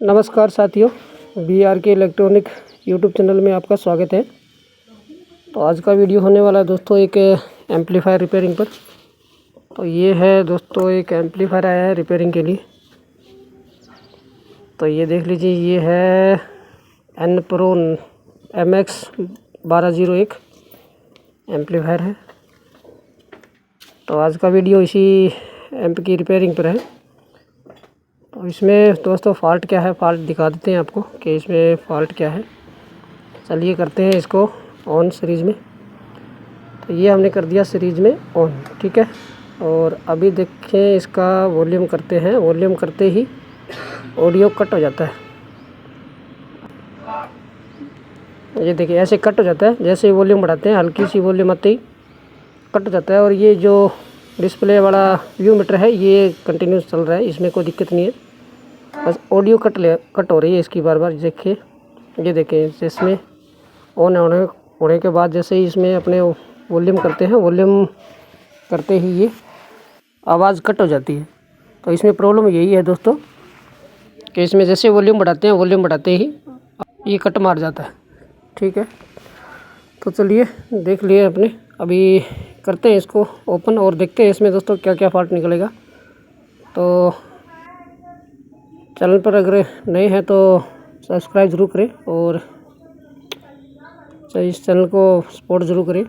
नमस्कार साथियों, BRK electronic YouTube channel में आपका स्वागत है। तो आज का वीडियो होने वाला है दोस्तों एक एम्पलीफायर रिपेयरिंग पर। तो ये है दोस्तों एक एम्पलीफायर आया है रिपेयरिंग के लिए। तो ये देख लीजिए, ये है N-Pro MX 1201 एम्पलीफायर है। तो आज का वीडियो इसी एम्प की रिपेयरिंग पर है। तो इसमें दोस्तों फ़ॉल्ट क्या है, फ़ॉल्ट दिखा देते हैं आपको कि इसमें फ़ॉल्ट क्या है। चलिए करते हैं इसको ऑन सीरीज़ में। तो ये हमने कर दिया सीरीज़ में ऑन, ठीक है। और अभी देखें इसका वॉल्यूम करते हैं। वॉल्यूम करते ही ऑडियो कट हो जाता है। ये देखिए ऐसे कट हो जाता है। जैसे ही वॉल्यूम बढ़ाते हैं, हल्की सी वॉल्यूम आते ही कट हो जाता है। और ये जो डिस्प्ले वाला व्यू मीटर है ये कंटिन्यूस चल रहा है, इसमें कोई दिक्कत नहीं है। बस ऑडियो कट हो रही है इसकी बार बार। देखिए, ये देखें जिसमें ऑन होने के बाद जैसे ही इसमें अपने वॉल्यूम करते हैं, वॉल्यूम करते ही ये आवाज़ कट हो जाती है। तो इसमें प्रॉब्लम यही है दोस्तों कि इसमें जैसे वॉल्यूम बढ़ाते हैं, वॉल्यूम बढ़ाते ही ये कट मार जाता है, ठीक है। तो चलिए देख लिए अपने, अभी करते हैं इसको ओपन और देखते हैं इसमें दोस्तों क्या क्या फॉल्ट निकलेगा। तो चैनल पर अगर नए हैं तो सब्सक्राइब ज़रूर करें और इस चैनल को सपोर्ट ज़रूर करें।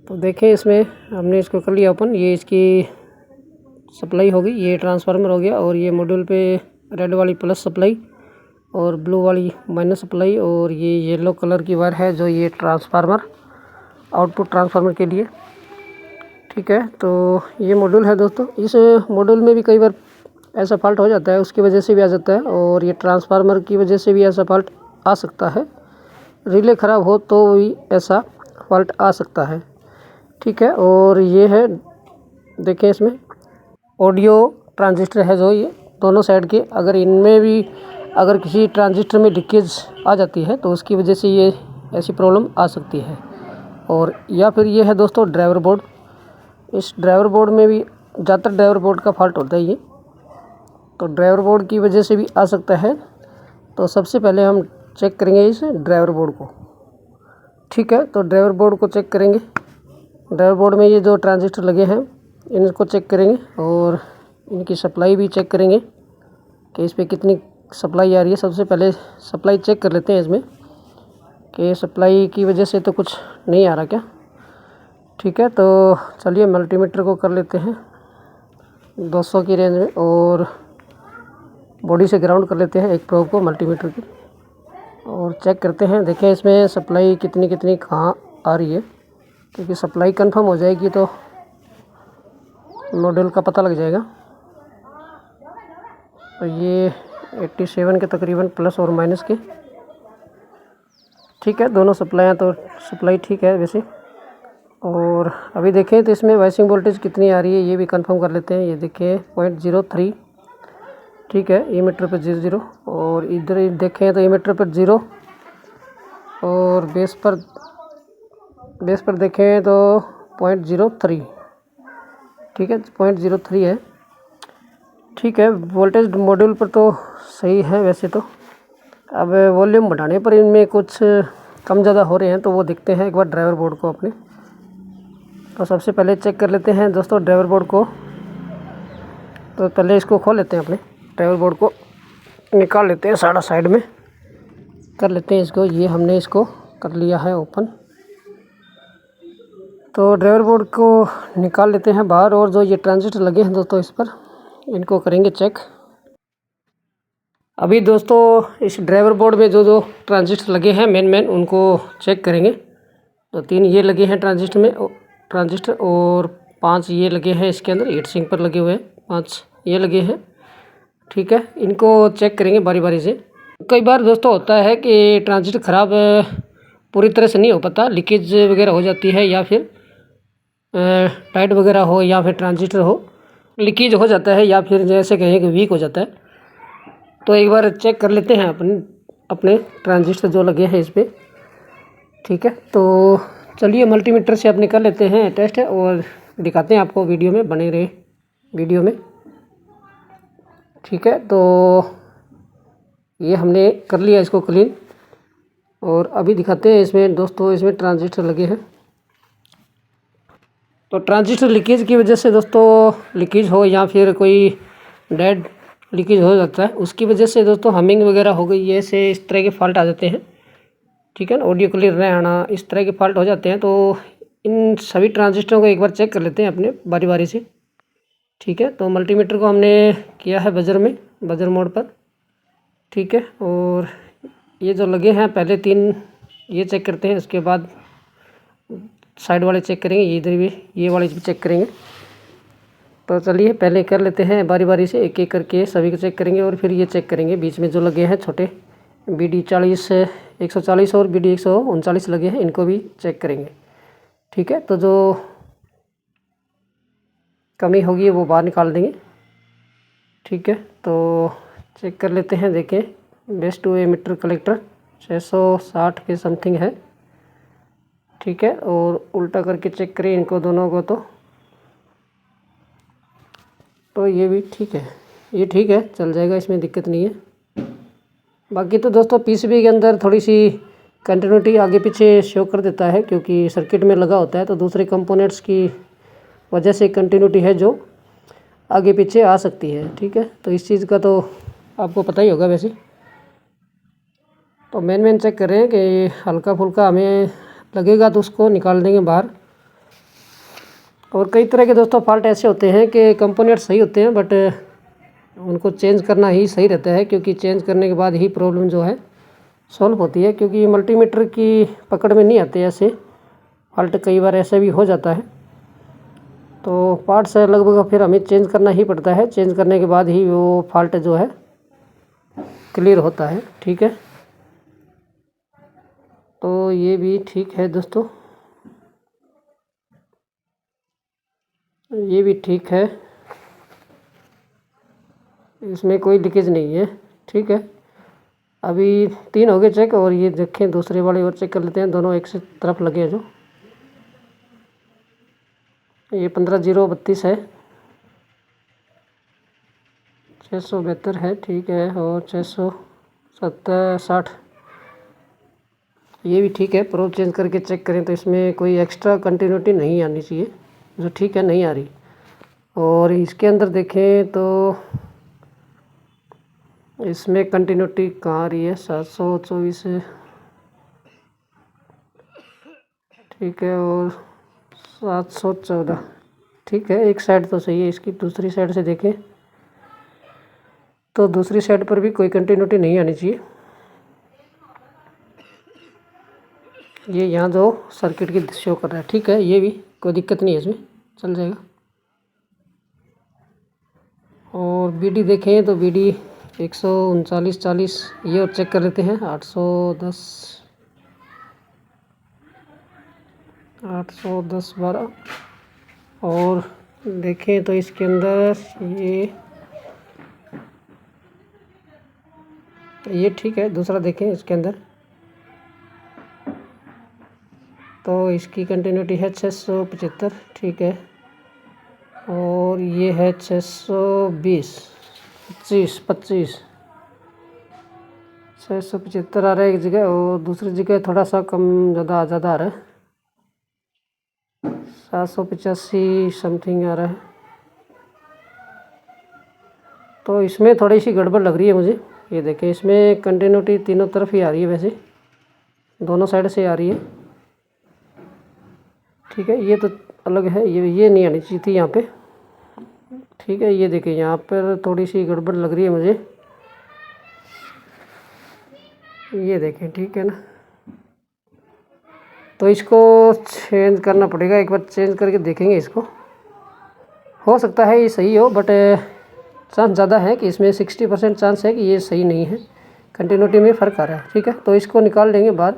तो देखें इसमें हमने इसको कर लिया ओपन। ये इसकी सप्लाई होगी, ये ट्रांसफार्मर हो गया। और ये मॉड्यूल पे रेड वाली प्लस सप्लाई और ब्लू वाली माइनस सप्लाई, और ये येलो कलर की वायर है जो ये ट्रांसफार्मर आउटपुट ट्रांसफार्मर के लिए, ठीक है। तो ये मॉड्यूल है दोस्तों। इस मॉड्यूल में भी कई बार ऐसा फॉल्ट हो जाता है, उसकी वजह से भी आ जाता है। और ये ट्रांसफार्मर की वजह से भी ऐसा फॉल्ट आ सकता है। रिले ख़राब हो तो भी ऐसा फॉल्ट आ सकता है, ठीक है। और ये है, देखें इसमें ऑडियो ट्रांजिस्टर है जो ये दोनों साइड के, अगर इनमें भी अगर किसी ट्रांजिस्टर में लीकेज आ जाती है तो उसकी वजह से ये ऐसी प्रॉब्लम आ सकती है। और या फिर ये है दोस्तों ड्राइवर बोर्ड। इस ड्राइवर बोर्ड में भी ज़्यादातर ड्राइवर बोर्ड का फॉल्ट होता है ये। तो ड्राइवर बोर्ड की वजह से भी आ सकता है। तो सबसे पहले हम चेक करेंगे इस ड्राइवर बोर्ड को, ठीक है। तो ड्राइवर बोर्ड को चेक करेंगे। ड्राइवर बोर्ड में ये जो ट्रांजिस्टर लगे हैं इनको चेक करेंगे और इनकी सप्लाई भी चेक करेंगे कि इस पर कितनी सप्लाई आ रही है। सबसे पहले सप्लाई चेक कर लेते हैं इसमें कि सप्लाई की वजह से तो कुछ नहीं आ रहा क्या, ठीक है। तो चलिए मल्टीमीटर को कर लेते हैं 200 की रेंज में और बॉडी से ग्राउंड कर लेते हैं एक प्रोब को मल्टीमीटर की और चेक करते हैं। देखें इसमें सप्लाई कितनी कहाँ आ रही है, क्योंकि सप्लाई कंफर्म हो जाएगी तो मॉड्यूल का पता लग जाएगा। तो ये 87 के तकरीबन प्लस और माइनस के, ठीक है। दोनों सप्लाइयाँ तो सप्लाई ठीक है वैसे। और अभी देखें तो इसमें वाइसिंग वोल्टेज कितनी आ रही है ये भी कंफर्म कर लेते हैं। ये देखिए 0.03, ठीक है। मीटर पर 0 और इधर देखें तो मीटर पर 0 और बेस पर देखें तो 0.03, ठीक है। 0.03 है, ठीक है। वोल्टेज मॉड्यूल पर तो सही है वैसे तो। अब वॉल्यूम बढ़ाने पर इनमें कुछ कम ज़्यादा हो रहे हैं, तो वो देखते हैं एक बार ड्राइवर बोर्ड को अपने। तो सबसे पहले चेक कर लेते हैं दोस्तों ड्राइवर बोर्ड को। तो पहले इसको खोल लेते हैं, अपने ड्राइवर बोर्ड को निकाल लेते हैं, साइड में कर लेते हैं इसको। ये हमने इसको कर लिया है ओपन। तो ड्राइवर बोर्ड को निकाल लेते हैं बाहर और जो ये ट्रांजिस्टर लगे हैं दोस्तों इस पर इनको करेंगे चेक। अभी दोस्तों इस ड्राइवर बोर्ड में जो ट्रांजिस्टर लगे हैं मेन उनको चेक करेंगे। तो 3 ये लगे हैं ट्रांजिस्टर और 5 ये लगे हैं इसके अंदर हीट सिंक पर लगे हुए हैं, 5 ये लगे हैं, ठीक है। इनको चेक करेंगे बारी बारी से। कई बार दोस्तों होता है कि ट्रांजिस्टर ख़राब पूरी तरह से नहीं हो पाता, लीकेज वगैरह हो जाती है या फिर टाइट वगैरह हो या फिर ट्रांजिस्टर हो लीकेज हो जाता है या फिर जैसे कहें कि वीक हो जाता है। तो एक बार चेक कर लेते हैं अपने ट्रांजिस्टर जो लगे हैं इस पर, ठीक है। तो चलिए मल्टीमीटर से अपने कर लेते हैं टेस्ट और दिखाते हैं आपको वीडियो में, बने रहे वीडियो में, ठीक है। तो ये हमने कर लिया इसको क्लीन। और अभी दिखाते हैं इसमें दोस्तों, इसमें ट्रांजिस्टर लगे हैं। तो ट्रांजिस्टर लीकेज की वजह से दोस्तों, लीकेज हो या फिर कोई डेड लीकेज हो जाता है, उसकी वजह से दोस्तों हमिंग वगैरह हो गई, ये से इस तरह के फॉल्ट आ जाते हैं। ठीक है ना, ऑडियो क्लियर नहीं आना, इस तरह के फॉल्ट हो जाते हैं। तो इन सभी ट्रांजिस्टरों को एक बार चेक कर लेते हैं अपने बारी बारी से। ठीक है, तो मल्टीमीटर को हमने किया है बजर में, बजर मोड पर। ठीक है, और ये जो लगे हैं पहले 3 ये चेक करते हैं, उसके बाद साइड वाले चेक करेंगे, ये इधर भी ये वाले भी चेक करेंगे। तो चलिए पहले कर लेते हैं बारी बारी से, एक एक करके सभी को चेक करेंगे और फिर ये चेक करेंगे बीच में जो लगे हैं छोटे BD 40 140 और BD 139 लगे हैं, इनको भी चेक करेंगे। ठीक है, तो जो कमी होगी वो बाहर निकाल देंगे। ठीक है, तो चेक कर लेते हैं। देखें, बेस टू एमीटर कलेक्टर 660 के समथिंग है। ठीक है, और उल्टा करके चेक करें इनको दोनों को। तो ये भी ठीक है, ये ठीक है, चल जाएगा, इसमें दिक्कत नहीं है। बाकी तो दोस्तों PCB के अंदर थोड़ी सी कंटिन्यूटी आगे पीछे शो कर देता है, क्योंकि सर्किट में लगा होता है, तो दूसरे कंपोनेंट्स की वजह से कंटिन्यूटी है जो आगे पीछे आ सकती है। ठीक है, तो इस चीज़ का तो आपको पता ही होगा वैसे। तो मेन चेक कर रहे हैं कि हल्का फुल्का हमें लगेगा तो उसको निकाल देंगे बाहर। और कई तरह के दोस्तों फॉल्ट ऐसे होते हैं कि कंपोनेंट सही होते हैं, बट उनको चेंज करना ही सही रहता है, क्योंकि चेंज करने के बाद ही प्रॉब्लम जो है सॉल्व होती है। क्योंकि मल्टीमीटर की पकड़ में नहीं आते ऐसे फॉल्ट, कई बार ऐसे भी हो जाता है। तो पार्ट्स है लगभग फिर हमें चेंज करना ही पड़ता है, चेंज करने के बाद ही वो फॉल्ट जो है क्लियर होता है। ठीक है, तो ये भी ठीक है दोस्तों, ये भी ठीक है, इसमें कोई लीकेज नहीं है। ठीक है, अभी 3 हो गए चेक, और ये देखें दूसरे वाले और चेक कर लेते हैं। दोनों एक से तरफ लगे हैं जो, ये 15032 है, 672 है। ठीक है, और 660 ये भी ठीक है। प्रोब चेंज करके चेक करें तो इसमें कोई एक्स्ट्रा कंटिन्यूटी नहीं आनी चाहिए, जो ठीक है नहीं आ रही। और इसके अंदर देखें तो इसमें कंटिन्यूटी कहाँ आ रही है, 724 है। ठीक है, और 714। ठीक है, एक साइड तो सही है इसकी, दूसरी साइड से देखें तो दूसरी साइड पर भी कोई कंटिन्यूटी नहीं आनी चाहिए। ये यहाँ जो सर्किट की शो कर रहा है। ठीक है, ये भी कोई दिक्कत नहीं है, इसमें चल जाएगा। और BD देखें तो BD 13940 ये और चेक कर लेते हैं। 810 12। और देखें तो इसके अंदर ये ठीक है। दूसरा देखें इसके अंदर तो इसकी कंटिन्यूटी है 675। ठीक है, और ये है 620 25 675 आ रहा है एक जगह, और दूसरी जगह थोड़ा सा कम ज़्यादा आ रहा है, 785 समथिंग आ रहा है। तो इसमें थोड़ी सी गड़बड़ लग रही है मुझे। ये देखें, इसमें कंटिन्यूटी तीनों तरफ ही आ रही है, वैसे दोनों साइड से आ रही है। ठीक है, ये तो अलग है, ये नहीं आनी चाहिए थी यहाँ पे। ठीक है, ये देखिए यहाँ पर थोड़ी सी गड़बड़ लग रही है मुझे, ये देखें। ठीक है ना, तो इसको चेंज करना पड़ेगा, एक बार चेंज करके देखेंगे इसको। हो सकता है ये सही हो, बट चांस ज़्यादा है कि इसमें 60% चांस है कि ये सही नहीं है, कंटिन्यूटी में फ़र्क आ रहा है। ठीक है, तो इसको निकाल देंगे बाहर,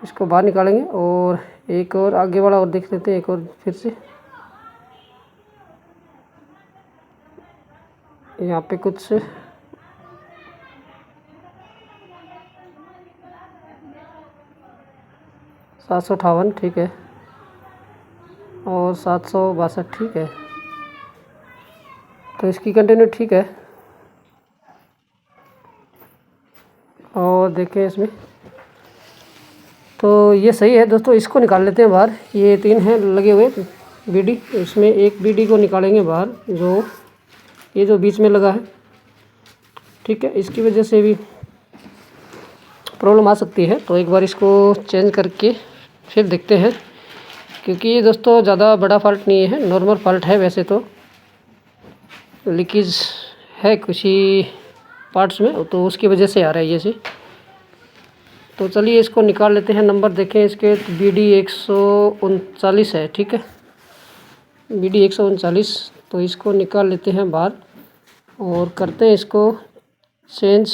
इसको बाहर निकालेंगे। और एक और आगे वाला और देख लेते हैं, एक और फिर से। यहाँ पे कुछ 758। ठीक है, और 762। ठीक है, तो इसकी कंटिन्यू ठीक है। और देखें इसमें तो ये सही है दोस्तों। इसको निकाल लेते हैं बाहर। ये 3 हैं लगे हुए बीडी, इसमें एक बीडी को निकालेंगे बाहर, जो ये जो बीच में लगा है, ठीक है। इसकी वजह से भी प्रॉब्लम आ सकती है, तो एक बार इसको चेंज करके फिर देखते हैं। क्योंकि ये दोस्तों ज़्यादा बड़ा फॉल्ट नहीं है, नॉर्मल फॉल्ट है। वैसे तो लीकेज है कुछ ही पार्ट्स में, तो उसकी वजह से आ रहा है ये से। तो चलिए इसको निकाल लेते हैं। नंबर देखें इसके, BD 139 है, ठीक है, BD 139। तो इसको निकाल लेते हैं बाहर और करते हैं इसको चेंज।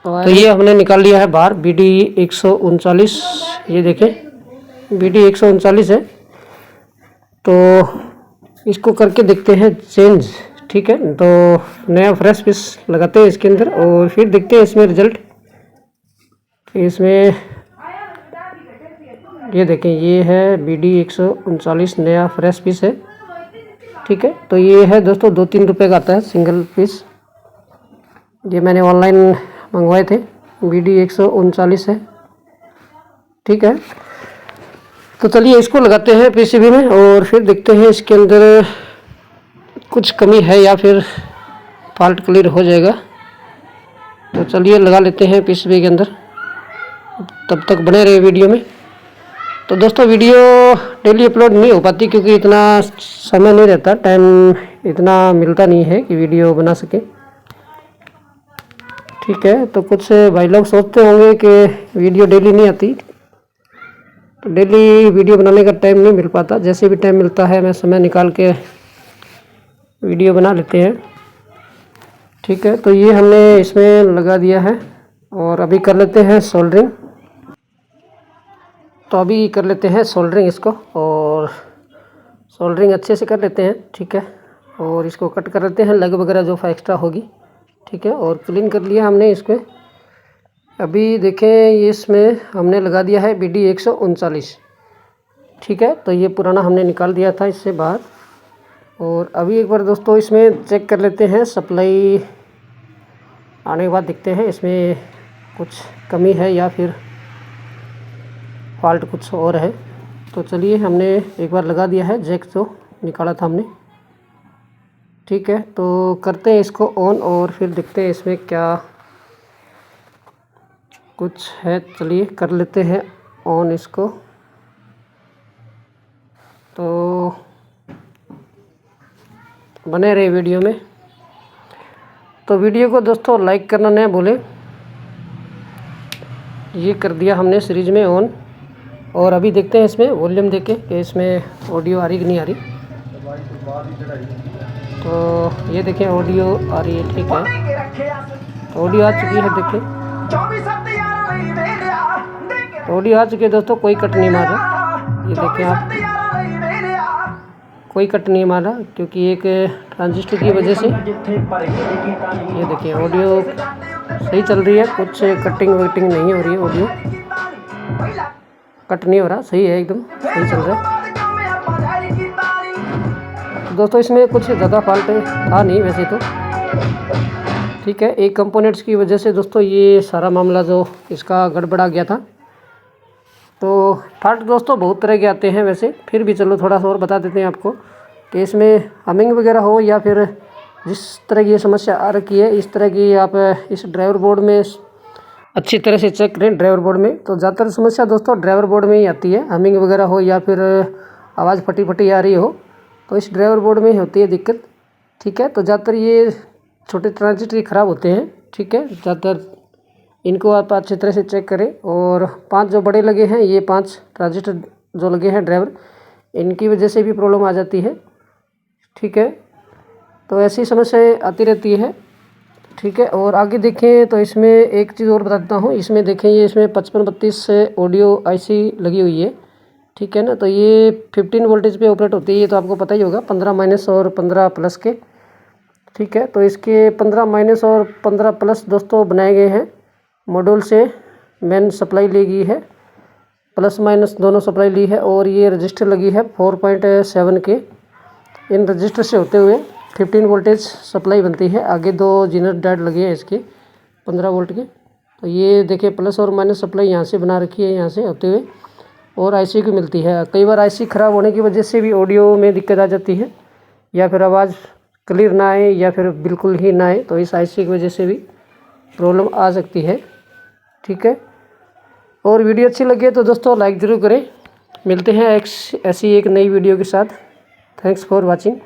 तो ये हमने निकाल लिया है बाहर BD 139। ये देखें BD 139 है। तो इसको करके देखते हैं चेंज, ठीक है। तो नया फ्रेश पीस लगाते हैं इसके अंदर और फिर देखते हैं इसमें रिजल्ट। इसमें ये देखें, ये है BD 139 नया फ्रेश पीस है, ठीक है। तो ये है दोस्तों 2-3 रुपये का आता है सिंगल पीस। ये मैंने ऑनलाइन मंगवाए थे। BD 139 है, ठीक है। तो चलिए इसको लगाते हैं PCB में और फिर देखते हैं इसके अंदर कुछ कमी है या फिर फॉल्ट क्लियर हो जाएगा। तो चलिए लगा लेते हैं PCB के अंदर, तब तक बने रहे वीडियो में। तो दोस्तों वीडियो डेली अपलोड नहीं हो पाती क्योंकि इतना समय नहीं रहता, टाइम इतना मिलता नहीं है कि वीडियो बना सके, ठीक है। तो कुछ भाई लोग सोचते होंगे कि वीडियो डेली नहीं आती, तो डेली वीडियो बनाने का टाइम नहीं मिल पाता। जैसे भी टाइम मिलता है मैं समय निकाल के वीडियो बना लेते हैं, ठीक है। तो ये हमने इसमें लगा दिया है और अभी कर लेते हैं सोल्डरिंग। तो अभी कर लेते हैं सोल्डरिंग इसको, और सोल्डरिंग अच्छे से कर लेते हैं, ठीक है। और इसको कट कर लेते हैं, लग वगैरह जो एक्स्ट्रा होगी, ठीक है। और क्लीन कर लिया हमने इसको। अभी देखें ये इसमें हमने लगा दिया है BD 139, ठीक है। तो ये पुराना हमने निकाल दिया था इससे बाहर। और अभी एक बार दोस्तों इसमें चेक कर लेते हैं, सप्लाई आने के बाद देखते हैं इसमें कुछ कमी है या फिर फॉल्ट कुछ और है। तो चलिए हमने एक बार लगा दिया है जैक जो निकाला था हमने, ठीक है। तो करते हैं इसको ऑन और फिर देखते हैं इसमें क्या कुछ है। चलिए कर लेते हैं ऑन इसको। तो बने रहे वीडियो में। तो वीडियो को दोस्तों लाइक करना ना भूलें। ये कर दिया हमने सीरीज में ऑन, और अभी देखते हैं इसमें वॉल्यूम देके कि इसमें ऑडियो आ रही कि नहीं आ रही। तो ये देखें ऑडियो आ रही है, ठीक है। तो ऑडियो आ चुकी है, देखें ऑडियो आ चुकी है दोस्तों, कोई कट नहीं मार रहा। ये देखें आप, कोई कट नहीं मार रहा क्योंकि एक ट्रांजिस्टर की वजह से। ये देखिए ऑडियो सही चल रही है, कुछ कटिंग वटिंग नहीं हो रही है, ऑडियो कट नहीं हो रहा, सही है, एकदम सही चल रहा है। तो दोस्तों इसमें कुछ ज़्यादा फॉल्ट था नहीं वैसे तो, ठीक है। एक कंपोनेंट्स की वजह से दोस्तों ये सारा मामला जो इसका गड़बड़ा गया था। तो फॉल्ट दोस्तों बहुत तरह के आते हैं वैसे, फिर भी चलो थोड़ा सा और बता देते हैं आपको कि इसमें हमिंग वगैरह हो या फिर जिस तरह की ये समस्या आ रखी है, इस तरह की आप इस ड्राइवर बोर्ड में अच्छी तरह से चेक करें। ड्राइवर बोर्ड में तो ज़्यादातर समस्या दोस्तों ड्राइवर बोर्ड में ही आती है, हमिंग वगैरह हो या फिर आवाज़ फटी फटी आ रही हो, तो इस ड्राइवर बोर्ड में ही होती है दिक्कत, ठीक है। तो ज़्यादातर ये छोटे ट्रांजिस्टर ख़राब होते हैं, ठीक है। ज़्यादातर इनको आप अच्छी तरह से चेक करें। और 5 जो बड़े लगे हैं, ये 5 ट्रांजिस्टर जो लगे हैं ड्राइवर, इनकी वजह से भी प्रॉब्लम आ जाती है, ठीक है। तो ऐसी समस्याएं आती रहती है, ठीक है। और आगे देखें तो इसमें एक चीज़ और बता देता हूँ। इसमें देखें ये इसमें 5532 से ऑडियो IC लगी हुई है, ठीक है ना। तो ये 15 वोल्टेज पे ऑपरेट होती है, ये तो आपको पता ही होगा, 15 माइनस और 15 प्लस के, ठीक है। तो इसके 15 माइनस और 15 प्लस दोस्तों बनाए गए हैं मॉड्यूल से। मेन सप्लाई ली गई है, प्लस माइनस दोनों सप्लाई ली है। और ये रजिस्टर लगी है 4.7 के, इन रजिस्टर से होते हुए 15 वोल्टेज सप्लाई बनती है। आगे 2 जीनर डायोड लगे हैं इसके 15 वोल्ट के। तो ये देखिए प्लस और माइनस सप्लाई यहाँ से बना रखी है, यहाँ से होते हुए, और आईसी की मिलती है। कई बार आईसी ख़राब होने की वजह से भी ऑडियो में दिक्कत आ जाती है, या फिर आवाज़ क्लियर ना आए या फिर बिल्कुल ही ना आए, तो इस आईसी की वजह से भी प्रॉब्लम आ सकती है। ठीक है, और वीडियो अच्छी लगे तो दोस्तों लाइक ज़रूर करें। मिलते हैं ऐसी एक नई वीडियो के साथ। Thanks for watching.